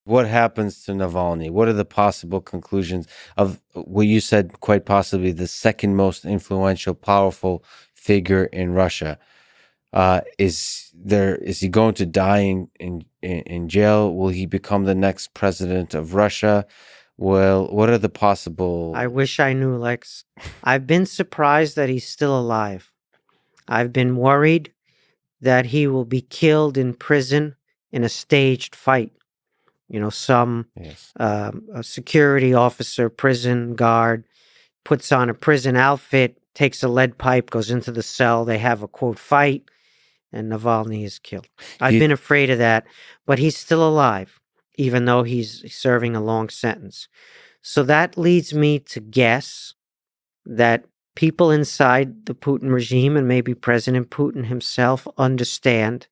What happens to Navalny? What are the possible conclusions of what you said, quite possibly the second most influential, powerful figure in Russia? Is he going to die in jail? Will he become the next president of Russia? Well, what are the I possible? wish I knew, Lex. I've been surprised that he's still alive. I've been worried that he will be killed in prison in a staged fight. Some Yes. a security officer, prison guard, puts on a prison outfit, takes a lead pipe, goes into the cell. They have a quote fight, and Navalny is killed. Do I've you been afraid of that, but he's still alive, even though he's serving a long sentence. So that leads me to guess that people inside the Putin regime and maybe President Putin himself understand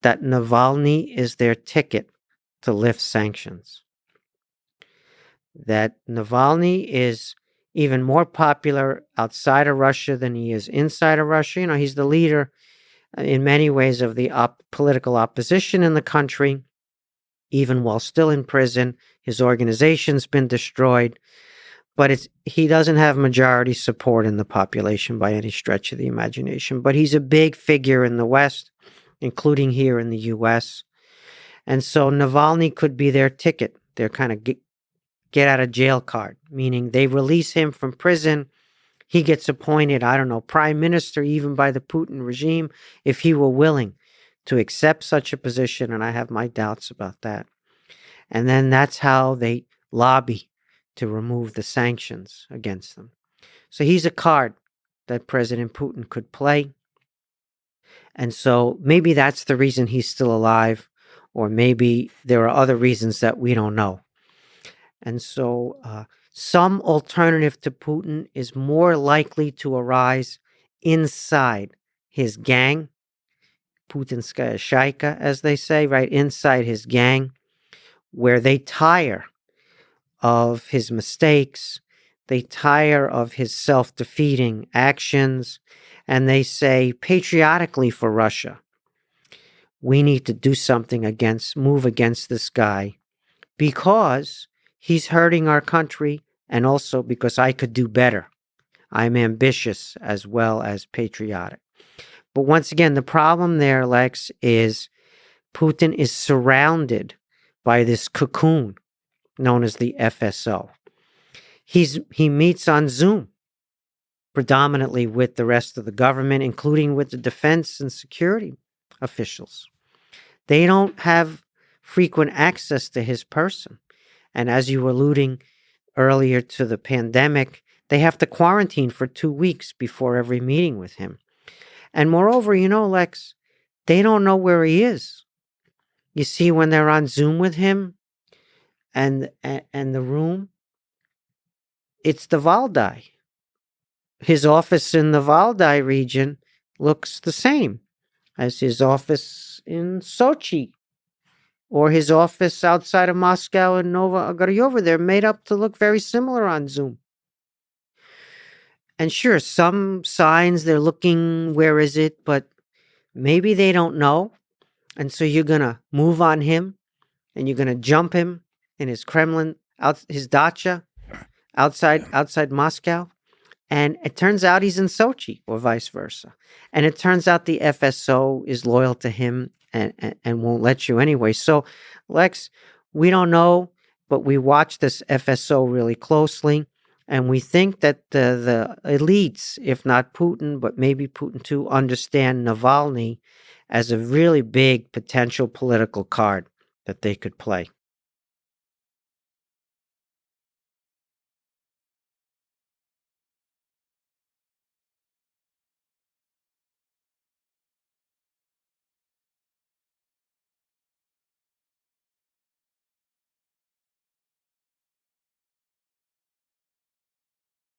that Navalny is their ticket to lift sanctions. That Navalny is even more popular outside of Russia than he is inside of Russia. He's the leader in many ways of the political opposition in the country, even while still in prison. His organization's been destroyed, but he doesn't have majority support in the population by any stretch of the imagination. But he's a big figure in the West, including here in the U.S. And so Navalny could be their ticket, their kind of get out of jail card, meaning they release him from prison. He gets appointed, I don't know, prime minister, even by the Putin regime, if he were willing to accept such a position. And I have my doubts about that. And then that's how they lobby to remove the sanctions against them. So he's a card that President Putin could play. And so maybe that's the reason he's still alive, or maybe there are other reasons that we don't know. And so some alternative to Putin is more likely to arise inside his gang, Putinskaya Shaika, as they say, right inside his gang, where they tire of his mistakes, they tire of his self-defeating actions, and they say patriotically for Russia, we need to do something move against this guy because he's hurting our country and also because I could do better. I'm ambitious as well as patriotic. But once again, the problem there, Lex, is Putin is surrounded by this cocoon known as the FSO. He meets on Zoom predominantly with the rest of the government, including with the defense and security officials. They don't have frequent access to his person. And as you were alluding earlier to the pandemic, they have to quarantine for 2 weeks before every meeting with him. And moreover, Lex, they don't know where he is. You see, when they're on Zoom with him and the room, it's the Valdai. His office in the Valdai region looks the same as his office in Sochi or his office outside of Moscow in Novogorod. They're made up to look very similar on Zoom. And sure, some signs they're looking, where is it? But maybe they don't know. And so you're going to move on him and you're going to jump him in his Kremlin, his dacha outside Moscow. And it turns out he's in Sochi or vice versa. And it turns out the FSO is loyal to him and won't let you anyway. So, Lex, we don't know, but we watch this FSO really closely. And we think that the elites, if not Putin, but maybe Putin too, understand Navalny as a really big potential political card that they could play.